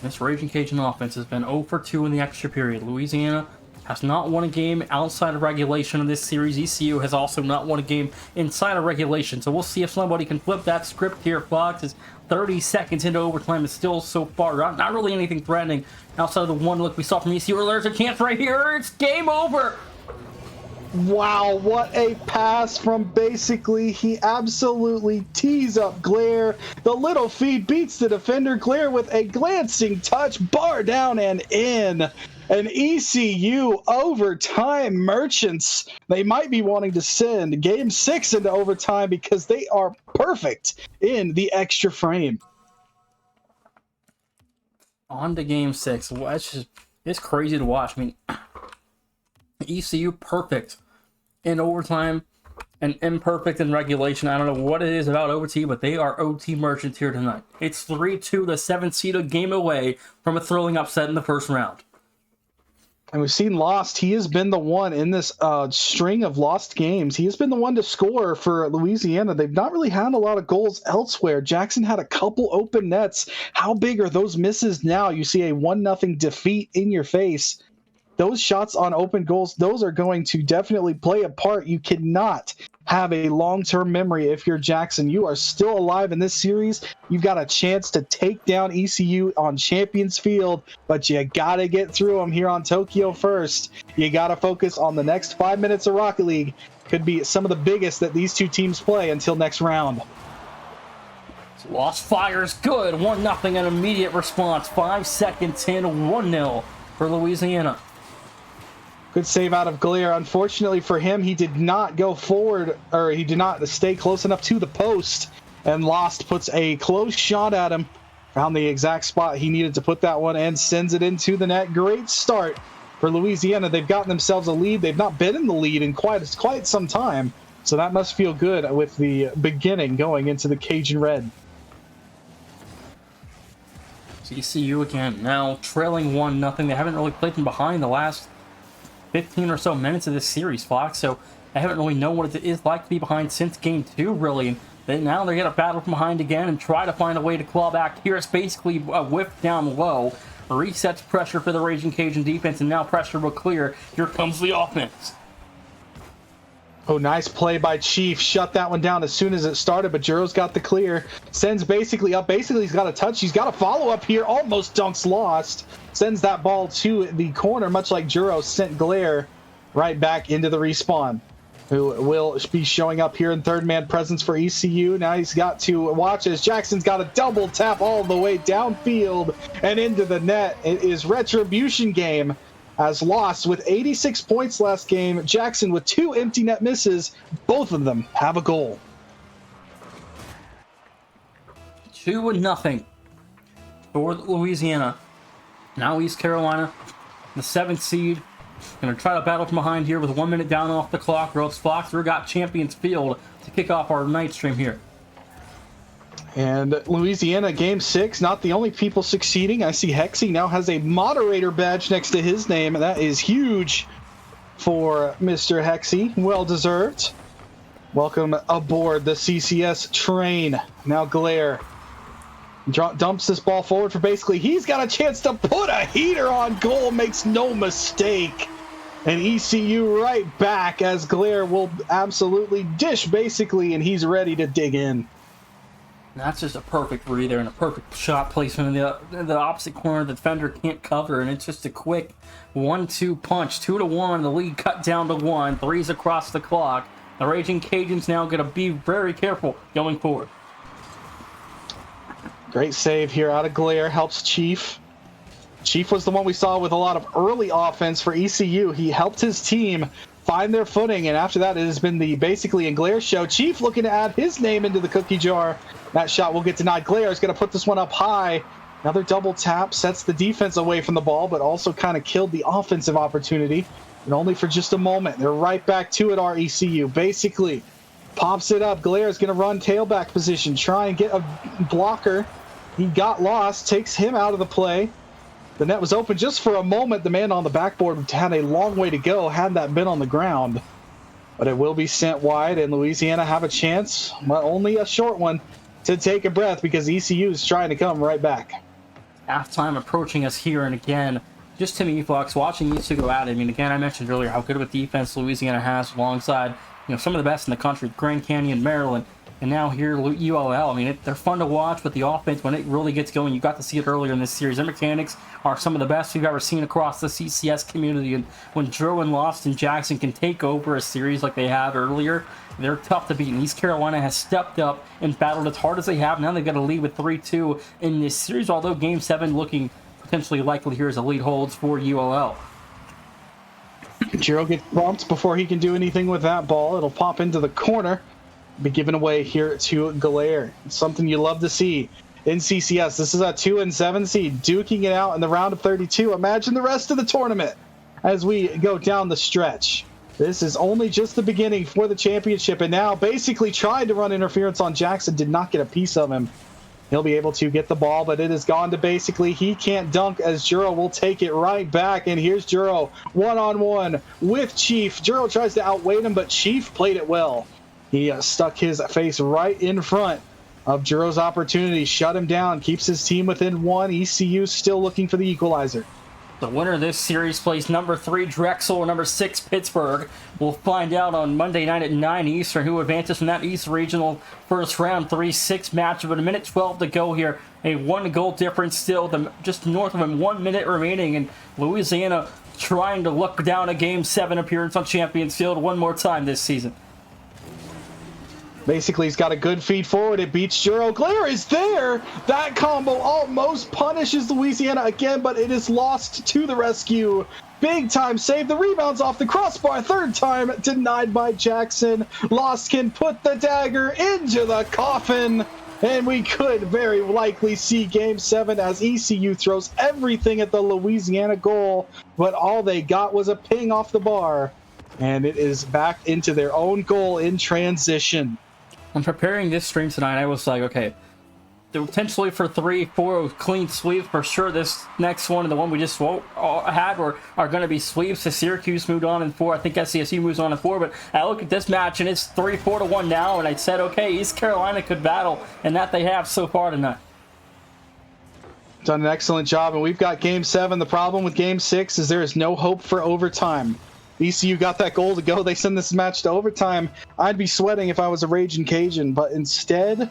This Raging Cajun offense has been 0 for 2 in the extra period. Louisiana has not won a game outside of regulation in this series. ECU has also not won a game inside of regulation. So we'll see if somebody can flip that script here. Fox is 30 seconds into overtime. It's still so far not really anything threatening outside of the one look we saw from ECU. There's a chance right here. It's game over. Wow, what a pass from basically, he absolutely tees up Glare. The little feed beats the defender. Glare with a glancing touch, bar down and in. An ECU overtime merchants. They might be wanting to send game 6 into overtime because they are perfect in the extra frame. On to game 6. Well, it's crazy to watch. I mean, ECU perfect in overtime and imperfect in regulation. I don't know what it is about OT, but they are OT merchants here tonight. It's 3-2, the 7th seed, a game away from a thrilling upset in the first round. And we've seen Lost. He has been the one in this string of lost games. He has been the one to score for Louisiana. They've not really had a lot of goals elsewhere. Jackson had a couple open nets. How big are those misses now? You see a 1-0 defeat in your face. Those shots on open goals, those are going to definitely play a part. You cannot have a long-term memory if you're Jackson. You are still alive in this series. You've got a chance to take down ECU on Champions Field, but you got to get through them here on Tokyo first. You got to focus on the next 5 minutes of Rocket League. Could be some of the biggest that these two teams play until next round. Lost fires good. 1-0, an immediate response. 5 seconds in, 1-0 for Louisiana. Good save out of Glare. Unfortunately for him, he did not go forward, or he did not stay close enough to the post, and Lost puts a close shot at him. Found the exact spot he needed to put that one and sends it into the net. Great start for Louisiana. They've gotten themselves a lead. They've not been in the lead in quite some time, so that must feel good with the beginning going into the Cajun Red. ECU again, now trailing 1-0. They haven't really played from behind the last 15 or so minutes of this series, Fox. So I haven't really known what it is like to be behind since game 2, really. And then now they're going to battle from behind again and try to find a way to claw back. Here it's basically a whiff down low. Resets pressure for the Raging Cajun defense, and now pressure will clear. Here comes the offense. Oh, nice play by Chief. Shut that one down as soon as it started, but Juro's got the clear. Sends basically up. Basically, he's got a touch. He's got a follow-up here. Almost dunks lost. Sends that ball to the corner, much like Juro sent Glare right back into the respawn. Who will be showing up here in third man presence for ECU. Now he's got to watch as Jackson's got a double tap all the way downfield and into the net. It is retribution game as lost with 86 points last game. Jackson with 2 empty net misses. Both of them have a goal. 2-0 for Louisiana. Now East Carolina, the 7th seed. Going to try to battle from behind here with 1 minute down off the clock. Rhodes Fox, we've got Champions Field to kick off our night stream here. And Louisiana, game 6, not the only people succeeding. I see Hexy now has a moderator badge next to his name, and that is huge for Mr. Hexy. Well deserved. Welcome aboard the CCS train. Now Glare dumps this ball forward for basically, he's got a chance to put a heater on goal, makes no mistake. And ECU right back as Glare will absolutely dish basically, and he's ready to dig in. That's just a perfect read there and a perfect shot placement in the opposite corner. The defender can't cover, and it's just a quick 1-2 punch. 2-1, the lead cut down to 1. 3's across the clock. The Raging Cajuns now going to be very careful going forward. Great save here out of Glare, helps Chief. Chief was the one we saw with a lot of early offense for ECU. He helped his team find their footing, and after that it has been the basically in Glare's show. Chief looking to add his name into the cookie jar. That shot will get denied. Glare is going to put this one up high. Another double tap sets the defense away from the ball, but also kind of killed the offensive opportunity, and only for just a moment. They're right back to it, our ECU. Basically pops it up. Glare is going to run tailback position, try and get a blocker. He got lost, takes him out of the play. The net was open just for a moment. The man on the backboard had a long way to go had that been on the ground. But it will be sent wide, and Louisiana have a chance, but only a short one, to take a breath because ECU is trying to come right back. Halftime approaching us here, and again, just to me, Fox, watching these two go at it. I mean, again, I mentioned earlier how good of a defense Louisiana has alongside, some of the best in the country, Grand Canyon, Maryland. And now here, ULL, I mean, they're fun to watch, but the offense, when it really gets going, you got to see it earlier in this series. Their mechanics are some of the best we've ever seen across the CCS community. And when Drew and Lost and Jackson can take over a series like they have earlier, they're tough to beat. And East Carolina has stepped up and battled as hard as they have. Now they've got a lead with 3-2 in this series, although Game 7 looking potentially likely here as a lead holds for ULL. Jiro gets bumped before he can do anything with that ball. It'll pop into the corner. Be given away here to Glare. It's something you love to see in CCS. This is a 2-7 seed duking it out in the round of 32. Imagine the rest of the tournament as we go down the stretch. This is only just the beginning for the championship, and now basically tried to run interference on Jackson, did not get a piece of him. He'll be able to get the ball, but it has gone to basically he can't dunk as Juro will take it right back. And here's Juro one-on-one with Chief. Juro tries to outweigh him, but Chief played it well. He stuck his face right in front of Juro's opportunity, shut him down, keeps his team within 1. ECU still looking for the equalizer. The winner of this series plays number 3 Drexel or number 6 Pittsburgh. We'll find out on Monday night at 9 Eastern who advances from that East Regional first round 3-6 match. But a minute 12 to go here. A 1-goal difference still, just north of him, 1 minute remaining. And Louisiana trying to look down a Game 7 appearance on Champions Field one more time this season. Basically, he's got a good feed forward. It beats Juro. Glare is there. That combo almost punishes Louisiana again, but it is lost to the rescue. Big time save. The rebounds off the crossbar. Third time denied by Jackson. Lost can put the dagger into the coffin. And we could very likely see Game 7 as ECU throws everything at the Louisiana goal, but all they got was a ping off the bar. And it is back into their own goal in transition. When preparing this stream tonight, I was like, okay, potentially for 3-4 clean sweeps for sure. This next one and the one we just had are going to be sweeps. The Syracuse moved on in 4. I think SCSU moves on in 4. But I look at this match and it's 3-4 to 1 now. And I said, okay, East Carolina could battle, and that they have so far tonight. Done an excellent job, and we've got Game 7. The problem with Game 6 is there is no hope for overtime. ECU got that goal to go. They send this match to overtime. I'd be sweating if I was a Raging Cajun, but instead,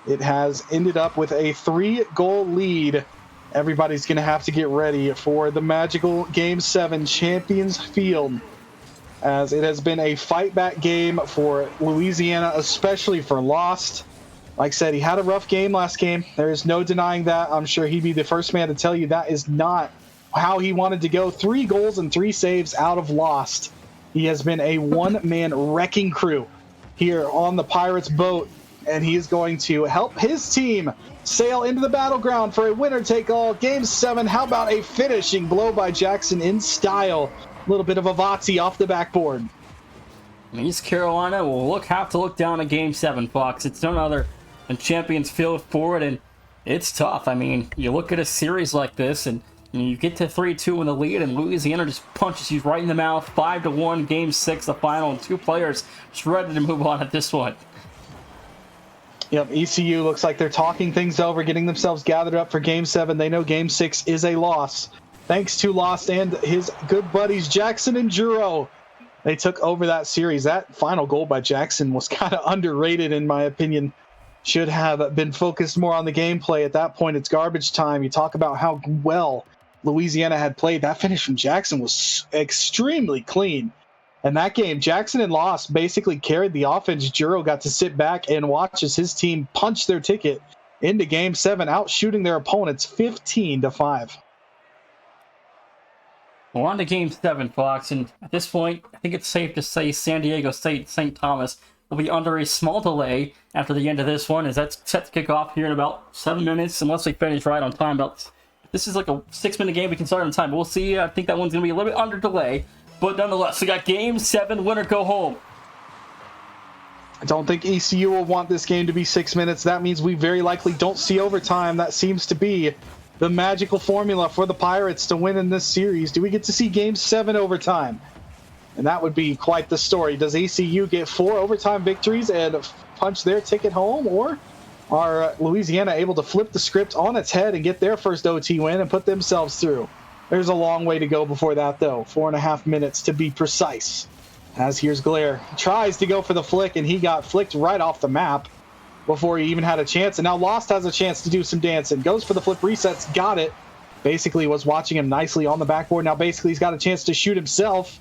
it has ended up with a 3-goal lead. Everybody's going to have to get ready for the magical Game 7 Champions Field, as it has been a fight-back game for Louisiana, especially for Lost. Like I said, he had a rough game last game. There is no denying that. I'm sure he'd be the first man to tell you that is not how he wanted to go. 3 goals and 3 saves out of Lost. He has been a one-man wrecking crew here on the Pirates boat, and he is going to help his team sail into the battleground for a winner-take-all. Game 7, how about a finishing blow by Jackson in style? A little bit of a Vazzi off the backboard. East Carolina will have to look down at Game 7, Fox. It's none other than Champions Field forward, and it's tough. I mean, you look at a series like this, and you get to 3-2 in the lead, and Louisiana just punches you right in the mouth. 5-1, Game 6, the final, and 2 players just ready to move on at this one. Yep, ECU looks like they're talking things over, getting themselves gathered up for Game 7. They know Game 6 is a loss. Thanks to Lost and his good buddies, Jackson and Juro. They took over that series. That final goal by Jackson was kind of underrated, in my opinion. Should have been focused more on the gameplay. At that point, it's garbage time. You talk about how well Louisiana had played. That finish from Jackson was extremely clean. And that game, Jackson and Lost basically carried the offense. Juro got to sit back and watch as his team punch their ticket into Game 7, out shooting their opponents 15-5. We're on to Game 7, Fox, and at this point, I think it's safe to say San Diego State St. Thomas will be under a small delay after the end of this one, as that's set to kick off here in about 7 minutes, unless they finish right on time. This is like a 6-minute game. We can start on time, but we'll see. I think that one's going to be a little bit under delay, but nonetheless, we got Game 7, winner go home. I don't think ECU will want this game to be 6 minutes. That means we very likely don't see overtime. That seems to be the magical formula for the Pirates to win in this series. Do we get to see Game 7 overtime? And that would be quite the story. Does ECU get 4 overtime victories and punch their ticket home? Or are Louisiana able to flip the script on its head and get their first OT win and put themselves through? There's a long way to go before that, though. 4.5 minutes to be precise. As here's Glare. Tries to go for the flick, and he got flicked right off the map before he even had a chance. And now Lost has a chance to do some dancing. Goes for the flip, resets, got it. Basically was watching him nicely on the backboard. Now basically he's got a chance to shoot himself,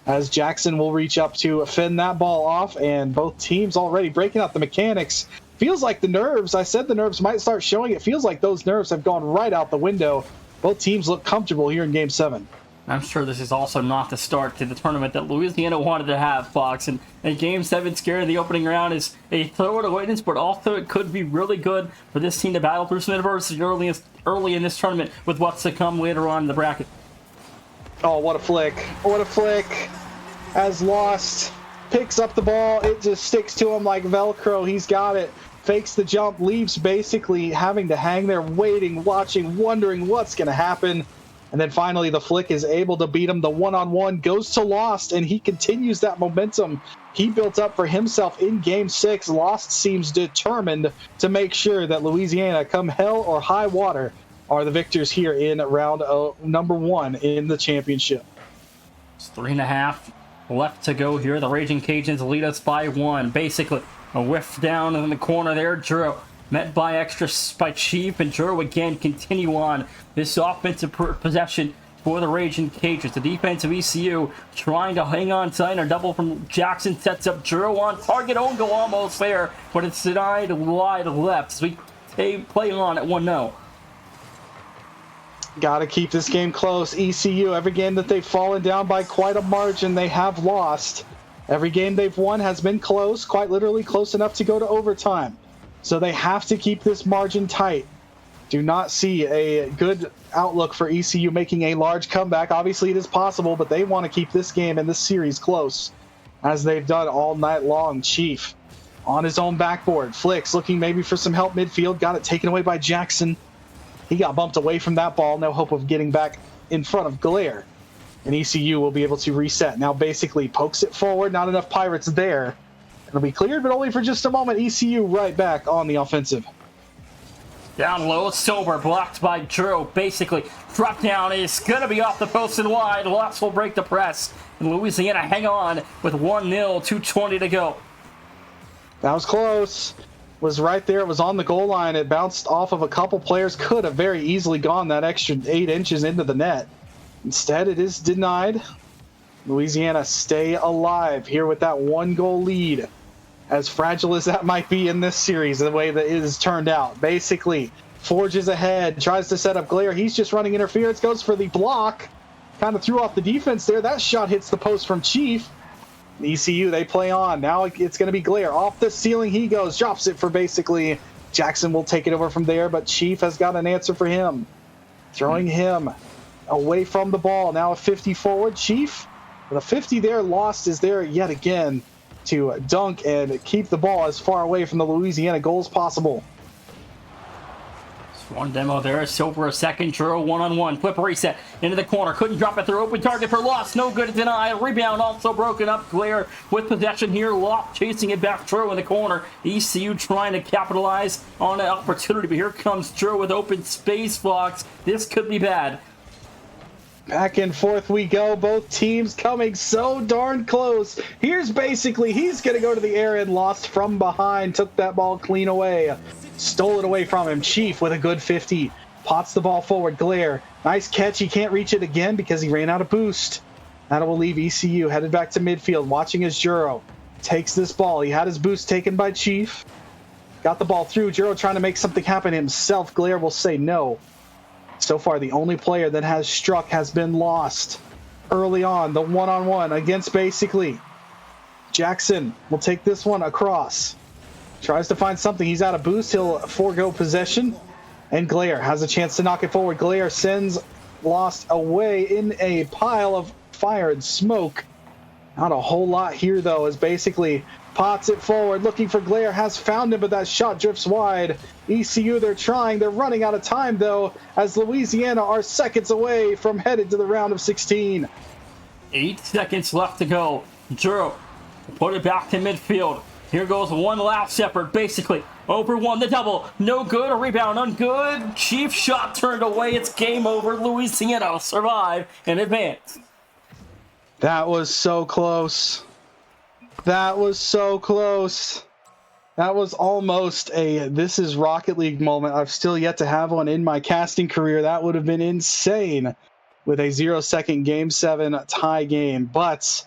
as Jackson will reach up to fend that ball off, and both teams already breaking out the mechanics. Feels like the nerves, I said the nerves might start showing. It feels like those nerves have gone right out the window. Both teams look comfortable here in Game 7. I'm sure this is also not the start to the tournament that Louisiana wanted to have, Fox. And Game 7 scare in the opening round is a throw to witness, but also it could be really good for this team to battle through some adversity early in this tournament with what's to come later on in the bracket. Oh, what a flick. What a flick. As Lost picks up the ball, it just sticks to him like Velcro. He's got it. Fakes the jump, leaves basically having to hang there, waiting, watching, wondering what's going to happen. And then finally the flick is able to beat him. The one-on-one goes to Lost, and he continues that momentum he built up for himself in Game 6. Lost seems determined to make sure that Louisiana, come hell or high water, are the victors here in round number 1 in the championship. It's 3.5 left to go here. The Raging Cajuns lead us by 1. Basically, a whiff down in the corner there. Juro met by extra by Chief, and Juro again continue on this offensive possession for the Raging Cajuns. The defense of ECU trying to hang on tight. A double from Jackson sets up Juro on target. Own goal almost there, but it's denied wide left as we play on at 1-0. Got to keep this game close. ECU, every game that they've fallen down by quite a margin, they have lost. Every game they've won has been close, quite literally close enough to go to overtime. So they have to keep this margin tight. Do not see a good outlook for ECU making a large comeback. Obviously, it is possible, but they want to keep this game and this series close, as they've done all night long. Chief on his own backboard. Flicks looking maybe for some help midfield. Got it taken away by Jackson. He got bumped away from that ball. No hope of getting back in front of Glare. And ECU will be able to reset. Now basically pokes it forward. Not enough Pirates there. It'll be cleared, but only for just a moment. ECU right back on the offensive. Down low, Sober, blocked by Drew. Basically, drop down is going to be off the post and wide. Lots will break the press. And Louisiana hang on with 1-0, 2:20 to go. That was close. Was right there. It was on the goal line. It bounced off of a couple players. Could have very easily gone that extra 8 inches into the net. Instead, it is denied. Louisiana stay alive here with that 1-goal lead. As fragile as that might be in this series, the way that it has turned out. Basically, forges ahead, tries to set up Glare. He's just running interference, goes for the block. Kind of threw off the defense there. That shot hits the post from Chief. ECU, they play on. Now it's going to be Glare. Off the ceiling he goes, drops it for basically. Jackson will take it over from there, but Chief has got an answer for him. Throwing him away from the ball. Now a 50 forward. Chief, with a 50 there, lost is there yet again to dunk and keep the ball as far away from the Louisiana goal as possible. One demo there. Sober a second. Drew one-on-one. Flip reset into the corner. Couldn't drop it through. Open target for loss. No good. Denied. Rebound also broken up. Glare with possession here. Lock chasing it back. Drew in the corner. ECU trying to capitalize on an opportunity. But here comes Drew with open space. Fox. This could be bad. Back and forth we go. Both teams coming so darn close. Here's basically, he's going to go to the air and lost from behind. Took that ball clean away. Stole it away from him. Chief with a good 50. Pots the ball forward. Glare. Nice catch. He can't reach it again because he ran out of boost. That will leave ECU headed back to midfield. Watching as Juro takes this ball. He had his boost taken by Chief. Got the ball through. Juro trying to make something happen himself. Glare will say no. So far, the only player that has struck has been lost. Early on, the one-on-one against basically. Jackson will take this one across. Tries to find something. He's out of boost. He'll forego possession. And Glare has a chance to knock it forward. Glare sends Lost away in a pile of fire and smoke. Not a whole lot here, though, as basically pots it forward. Looking for Glare. Has found him, but that shot drifts wide. ECU, they're trying. They're running out of time, though, as Louisiana are seconds away from headed to the round of 16. 8 seconds left to go. Drew put it back to midfield. Here goes one last effort, basically. Over one, the double. No good. A rebound, ungood. Chief shot turned away. It's game over. Louisiana survive and advance. That was so close. That was so close. That was almost a This Is Rocket League moment. I've still yet to have one in my casting career. That would have been insane with a 0-second Game 7 tie game. But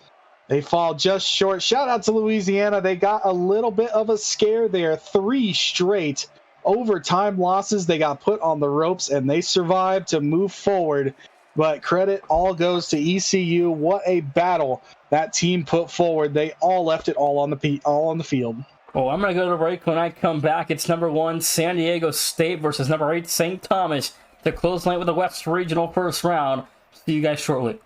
they fall just short. Shout out to Louisiana. They got a little bit of a scare there. 3 straight overtime losses. They got put on the ropes and they survived to move forward. But credit all goes to ECU. What a battle that team put forward. They all left it all on the field. Well, I'm going to go to break. When I come back, it's number 1 San Diego State versus number 8 St. Thomas to close night with the West Regional first round. See you guys shortly.